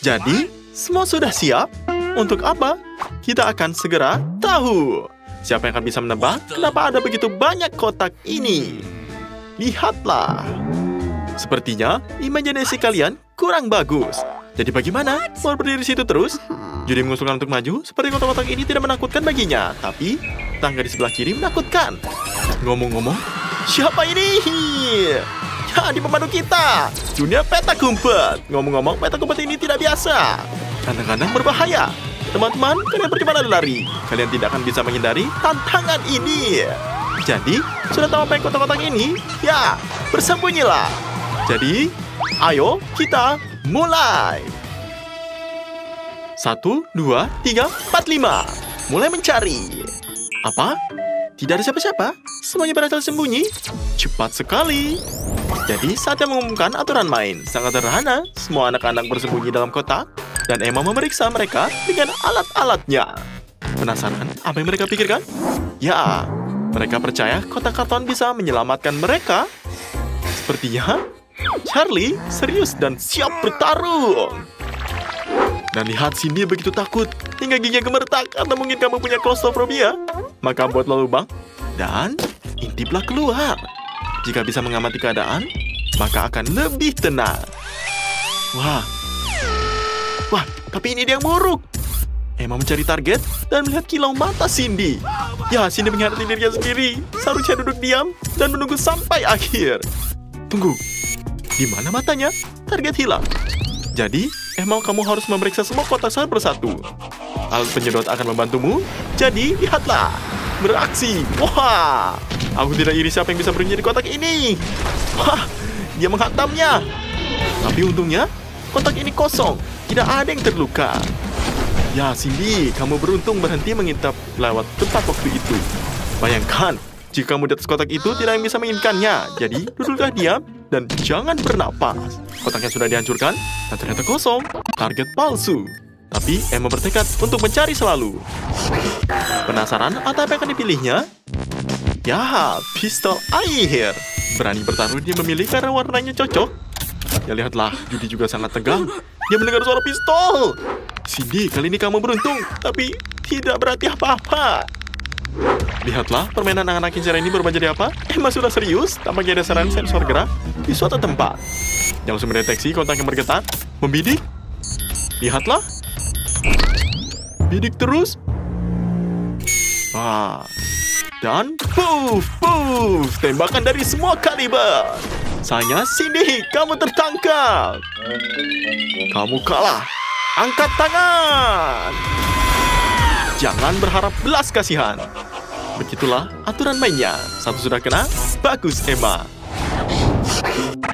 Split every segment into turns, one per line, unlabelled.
Jadi, semua sudah siap? Untuk apa? Kita akan segera tahu. Siapa yang akan bisa menebak kenapa ada begitu banyak kotak ini? Lihatlah. Sepertinya imajinasi kalian kurang bagus. Jadi bagaimana? Mau berdiri situ terus? Juri mengusulkan untuk maju, seperti kotak-kotak ini tidak menakutkan baginya. Tapi, tangga di sebelah kiri menakutkan. Ngomong-ngomong, siapa ini? Ya, di pemandu kita. Dunia petak umpet. Ngomong-ngomong, petak umpet ini tidak biasa. Kadang-kadang berbahaya. Teman-teman, kalian bagaimana lari? Kalian tidak akan bisa menghindari tantangan ini. Jadi, sudah tahu apa yang kotak-kotak ini? Ya, bersembunyilah. Jadi, ayo kita mulai. 1, 2, 3, 4, 5. Mulai mencari. Apa? Tidak ada siapa-siapa? Semuanya berhasil sembunyi? Cepat sekali. Jadi, saatnya mengumumkan aturan main. Sangat sederhana. Semua anak-anak bersembunyi dalam kotak. Dan Emma memeriksa mereka dengan alat-alatnya. Penasaran apa yang mereka pikirkan? Ya, mereka percaya kotak karton bisa menyelamatkan mereka. Sepertinya Charlie serius dan siap bertarung. Dan lihat Cindy begitu takut hingga giginya gemeretak. Atau mungkin kamu punya klaustrofobia? Maka buatlah lubang dan intiplah keluar. Jika bisa mengamati keadaan, maka akan lebih tenang. Wah, tapi ini dia yang buruk. Emma mencari target dan melihat kilau mata Cindy. Ya, Cindy menghadapi dirinya sendiri. Seharusnya duduk diam dan menunggu sampai akhir. Tunggu, di mana matanya? Target hilang. Jadi, Emma, kamu harus memeriksa semua kotak satu persatu. Alat penyedot akan membantumu. Jadi, lihatlah. Beraksi. Wah, aku tidak iri siapa yang bisa bersembunyi di kotak ini. Wah, dia menghantamnya. Tapi untungnya, kotak ini kosong. Tidak ada yang terluka. Ya, Cindy, kamu beruntung berhenti mengintip lewat tempat waktu itu. Bayangkan, jika kamu di atas kotak itu tidak yang bisa menginginkannya. Jadi, duduklah diam dan jangan bernapas. Kotaknya sudah dihancurkan dan ternyata kosong. Target palsu. Tapi Emma bertekad untuk mencari selalu. Penasaran atau apa yang akan dipilihnya? Ya, pistol air. Berani bertaruh dia memilih karena warnanya cocok. Ya, lihatlah, Judy juga sangat tegang. Dia mendengar suara pistol. Cindy, kali ini kamu beruntung, tapi tidak berarti apa-apa. Lihatlah, permainan anak-anak kincir ini berubah jadi apa? Emma sudah serius, tampaknya ada saran sensor gerak di suatu tempat. Yang langsung mendeteksi kontak yang bergetar. Membidik. Lihatlah. Bidik terus. Dan puff, puff. Tembakan dari semua kaliber. Sayangnya, Cindy, kamu tertangkap. Kamu kalah. Angkat tangan. Jangan berharap belas kasihan. Begitulah aturan mainnya. Satu sudah kena, bagus Emma.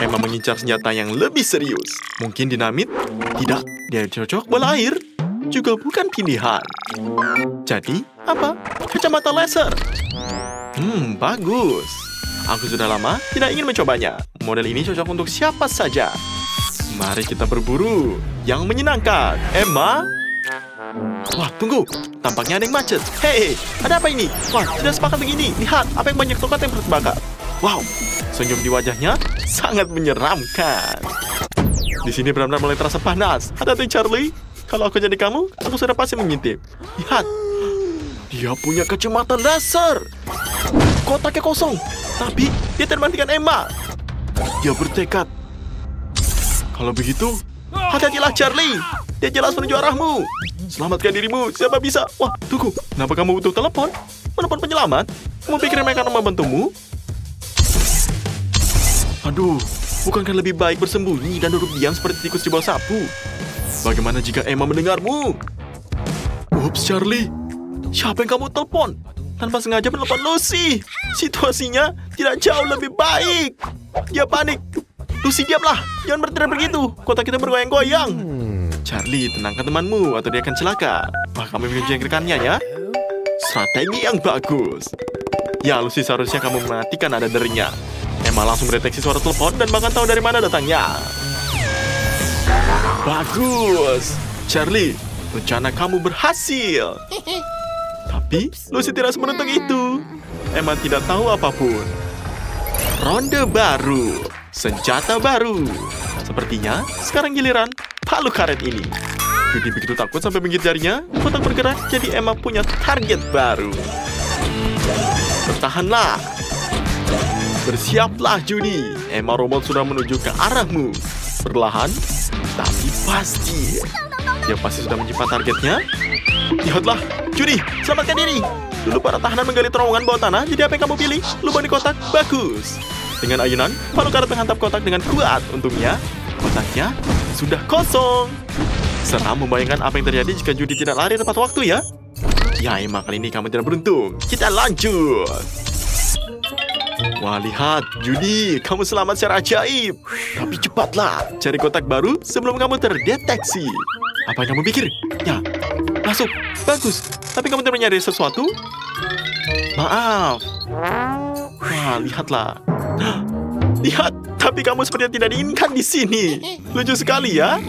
Emma mengincar senjata yang lebih serius. Mungkin dinamit? Tidak, dia cocok bola air. Juga bukan pilihan. Jadi, apa? Kacamata laser. Bagus. Aku sudah lama tidak ingin mencobanya. Model ini cocok untuk siapa saja. Mari kita berburu yang menyenangkan. Emma? Wah, tunggu. Tampaknya ada yang macet. Hei, ada apa ini? Wah, tidak sepakat begini. Lihat, apa yang banyak tongkat yang terbakar. Wow, senyum di wajahnya sangat menyeramkan. Di sini benar-benar mulai terasa panas. Hati-hati, Charlie. Kalau aku jadi kamu, aku sudah pasti mengintip. Lihat, dia punya kacamata laser. Kotaknya kosong, tapi dia terbandingkan Emma. Dia bertekad. Kalau begitu, hati-hatilah Charlie. Dia jelas menuju arahmu. Selamatkan dirimu, siapa bisa? Wah, tunggu. Kenapa kamu butuh telepon? Telepon penyelamat? Kamu pikir mereka akan membantumu? Aduh, bukankah lebih baik bersembunyi dan duduk diam seperti tikus di bawah sapu? Bagaimana jika Emma mendengarmu? Ups, Charlie. Siapa yang kamu telepon? Tanpa sengaja menelepon Lucy. Situasinya tidak jauh lebih baik. Dia panik. Lucy, diamlah. Jangan berteriak begitu. Kotak kita bergoyang-goyang. Charlie, tenangkan temanmu atau dia akan celaka. Wah, kamu menjengkelkannya ya. Strategi yang bagus. Ya, Lucy, seharusnya kamu mematikan nada derinya. Emma langsung mendeteksi suara telepon dan bahkan tahu dari mana datangnya. Bagus. Charlie, rencana kamu berhasil. Tapi Lucy tidak seberuntung itu. Emma tidak tahu apapun. Ronde baru. Senjata baru. Sepertinya sekarang giliran palu karet ini. Judy begitu takut sampai menggigit jarinya. Kotak bergerak, jadi Emma punya target baru. Bertahanlah. Bersiaplah, Judy. Emma robot sudah menuju ke arahmu. Perlahan, tapi pasti. Dia pasti sudah menyimpan targetnya. Lihatlah, Judy, selamatkan diri. Dulu para tahanan menggali terowongan bawah tanah, jadi apa yang kamu pilih? Lubang di kotak, bagus. Dengan ayunan, palu karet menghantam kotak dengan kuat. Untungnya, kotaknya sudah kosong. Seram membayangkan apa yang terjadi jika Judy tidak lari tepat waktu ya. Ya, Emma, kali ini kamu tidak beruntung. Kita lanjut. Wah, lihat, Judy, kamu selamat secara ajaib. Tapi cepatlah, cari kotak baru sebelum kamu terdeteksi. Apa yang kamu pikir? Ya, masuk, bagus. Tapi kamu tidak menyadari sesuatu? Maaf. Wah, lihatlah. Lihat, tapi kamu sepertinya tidak diinginkan di sini. Lucu sekali ya.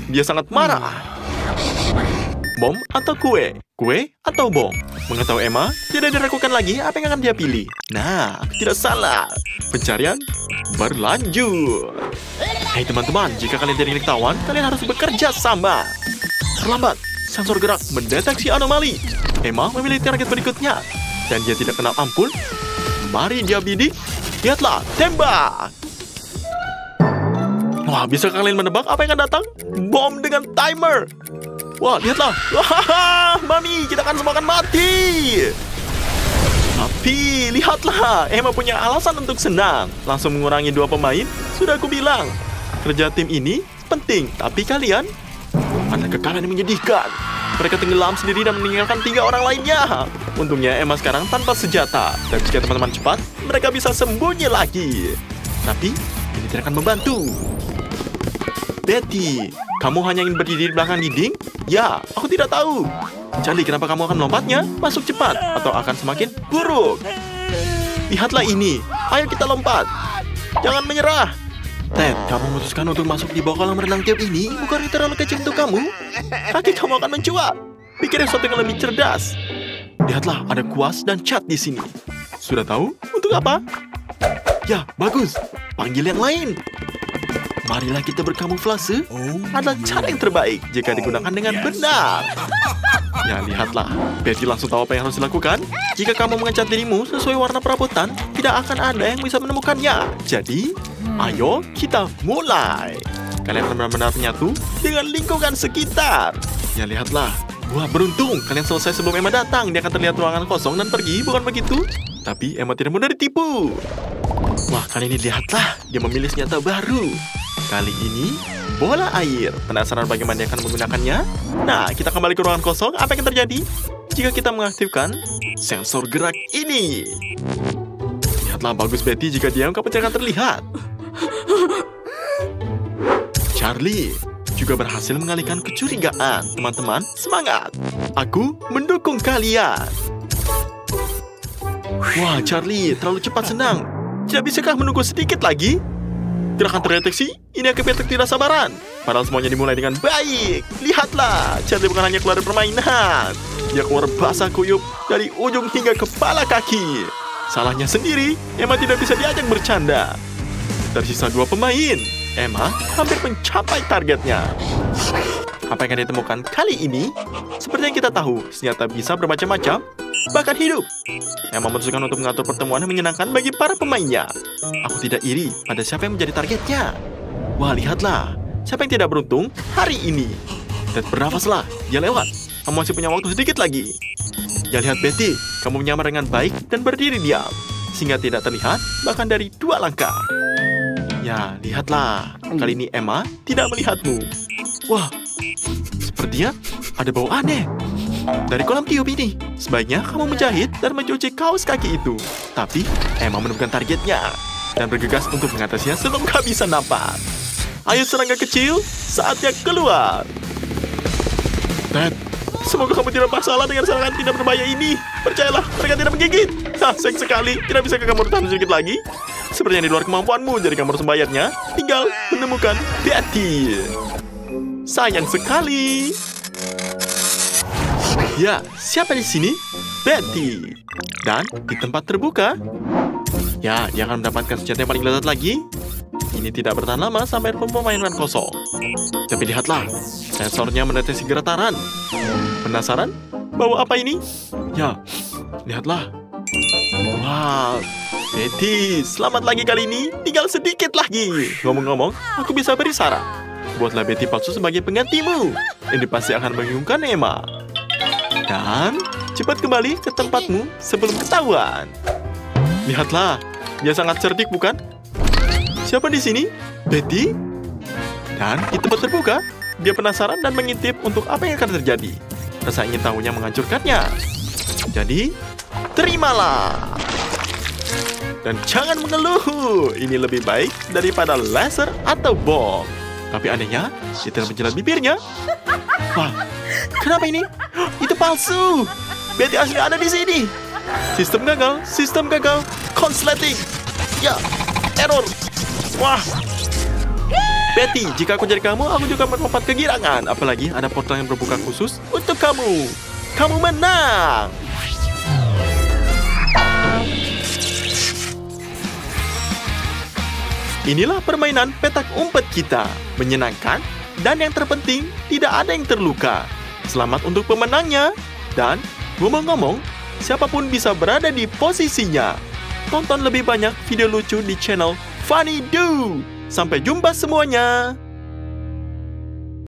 Dia sangat marah. Bom atau kue? Kue atau bom? Mengetahui Emma, tidak diragukan lagi apa yang akan dia pilih. Nah, tidak salah. Pencarian berlanjut. Hei teman-teman, jika kalian tidak ingin ketahuan, kalian harus bekerja sama. Terlambat, sensor gerak mendeteksi anomali. Emma memilih target berikutnya. Dan dia tidak kenal ampun. Mari dia bidik. Lihatlah, tembak. Wah, bisa kalian menebak apa yang akan datang? Bom dengan timer. Wah, lihatlah. Wah, Mami, kita akan semua akan mati. Tapi, lihatlah. Emma punya alasan untuk senang. Langsung mengurangi 2 pemain. Sudah aku bilang. Kerja tim ini penting. Tapi kalian ada kekalahan yang menyedihkan. Mereka tenggelam sendiri dan meninggalkan 3 orang lainnya. Untungnya Emma sekarang tanpa senjata. Dan jika teman-teman cepat, mereka bisa sembunyi lagi. Tapi, ini tidak akan membantu. Betty, kamu hanya ingin berdiri di belakang dinding? Ya, aku tidak tahu. Charlie, kenapa kamu akan melompatnya? Masuk cepat, atau akan semakin buruk. Lihatlah ini. Ayo kita lompat. Jangan menyerah. Ted, kamu memutuskan untuk masuk di bawah kolam renang tiup ini? Bukan terlalu kecil untuk kamu? Kaki kamu akan mencuat. Pikirin sesuatu yang lebih cerdas. Lihatlah, ada kuas dan cat di sini. Sudah tahu? Untuk apa? Ya, bagus. Panggil yang lain. Marilah kita berkamuflase. Adalah cara yang terbaik jika digunakan dengan benar. Ya, lihatlah. Betty langsung tahu apa yang harus dilakukan. Jika kamu mengecat dirimu sesuai warna perabotan, tidak akan ada yang bisa menemukannya. Jadi, ayo kita mulai. Kalian akan benar-benar menyatu dengan lingkungan sekitar. Ya, lihatlah. Wah, beruntung. Kalian selesai sebelum Emma datang. Dia akan terlihat ruangan kosong dan pergi, bukan begitu? Tapi Emma tidak mudah ditipu. Wah, kali ini lihatlah. Dia memilih senjata baru. Kali ini, bola air. Penasaran bagaimana dia akan menggunakannya? Nah, kita kembali ke ruangan kosong. Apa yang terjadi jika kita mengaktifkan sensor gerak ini? Lihatlah, bagus Betty. Jika diam, kamu tidak akan terlihat. Charlie juga berhasil mengalihkan kecurigaan. Teman-teman, semangat. Aku mendukung kalian. Wah, Charlie, terlalu cepat senang. Tidak bisakah menunggu sedikit lagi? Gerakan terdeteksi, ini akibat tidak sabaran. Padahal semuanya dimulai dengan baik. Lihatlah, Charlie bukan hanya keluar dari permainan. Dia keluar basah kuyup dari ujung hingga kepala kaki. Salahnya sendiri, Emma tidak bisa diajak bercanda. Tersisa 2 pemain. Emma hampir mencapai targetnya. Apa yang akan ditemukan kali ini? Seperti yang kita tahu, senjata bisa bermacam-macam, bahkan hidup. Emma memutuskan untuk mengatur pertemuan yang menyenangkan bagi para pemainnya. Aku tidak iri pada siapa yang menjadi targetnya. Wah, lihatlah. Siapa yang tidak beruntung hari ini? Dan bernafaslah, dia lewat. Kamu masih punya waktu sedikit lagi. Ya, lihat Betty, kamu menyamar dengan baik dan berdiri diam. Sehingga tidak terlihat, bahkan dari 2 langkah. Ya, lihatlah. Kali ini Emma tidak melihatmu. Wah, sepertinya ada bau aneh dari kolam tiup ini. Sebaiknya kamu menjahit dan mencuci kaos kaki itu. Tapi Emma menemukan targetnya dan bergegas untuk mengatasinya sebelum kehabisan napas. Ayo serangga kecil, saatnya keluar. Ted, semoga kamu tidak masalah dengan serangan tidak berbahaya ini. Percayalah, mereka tidak menggigit. Sayang sekali, tidak bisa kamu bertahan sedikit lagi. Sepertinya di luar kemampuanmu, jadi kamu harus membayarnya. Tinggal menemukan Betty. Sayang sekali. Ya, siapa di sini? Betty. Dan di tempat terbuka. Ya, dia akan mendapatkan senjata yang paling lezat lagi. Ini tidak bertahan lama sampai permainan kosong. Tapi lihatlah, sensornya mendeteksi getaran. Penasaran? Bawa apa ini? Ya, lihatlah. Wow, Betty, selamat lagi kali ini. Tinggal sedikit lagi. Ngomong-ngomong, aku bisa beri saran. Buatlah Betty palsu sebagai penggantimu. Ini pasti akan membingungkan Emma. Dan cepat kembali ke tempatmu sebelum ketahuan. Lihatlah, dia sangat cerdik bukan? Siapa di sini? Betty? Dan di tempat terbuka, dia penasaran dan mengintip untuk apa yang akan terjadi. Rasa ingin tahunya menghancurkannya. Jadi, terimalah. Dan jangan mengeluh. Ini lebih baik daripada laser atau bom. Tapi anehnya, dia tidak menjilat bibirnya. Wah, kenapa ini? Itu palsu. Betty asli ada di sini. Sistem gagal. Consulating. Ya, error. Wah. Betty, jika aku jadi kamu, aku juga melompat kegirangan. Apalagi ada portal yang berbuka khusus untuk kamu. Kamu menang. Inilah permainan petak umpet kita. Menyenangkan, dan yang terpenting, tidak ada yang terluka. Selamat untuk pemenangnya. Dan, ngomong-ngomong, siapapun bisa berada di posisinya. Tonton lebih banyak video lucu di channel Funny Do. Sampai jumpa semuanya.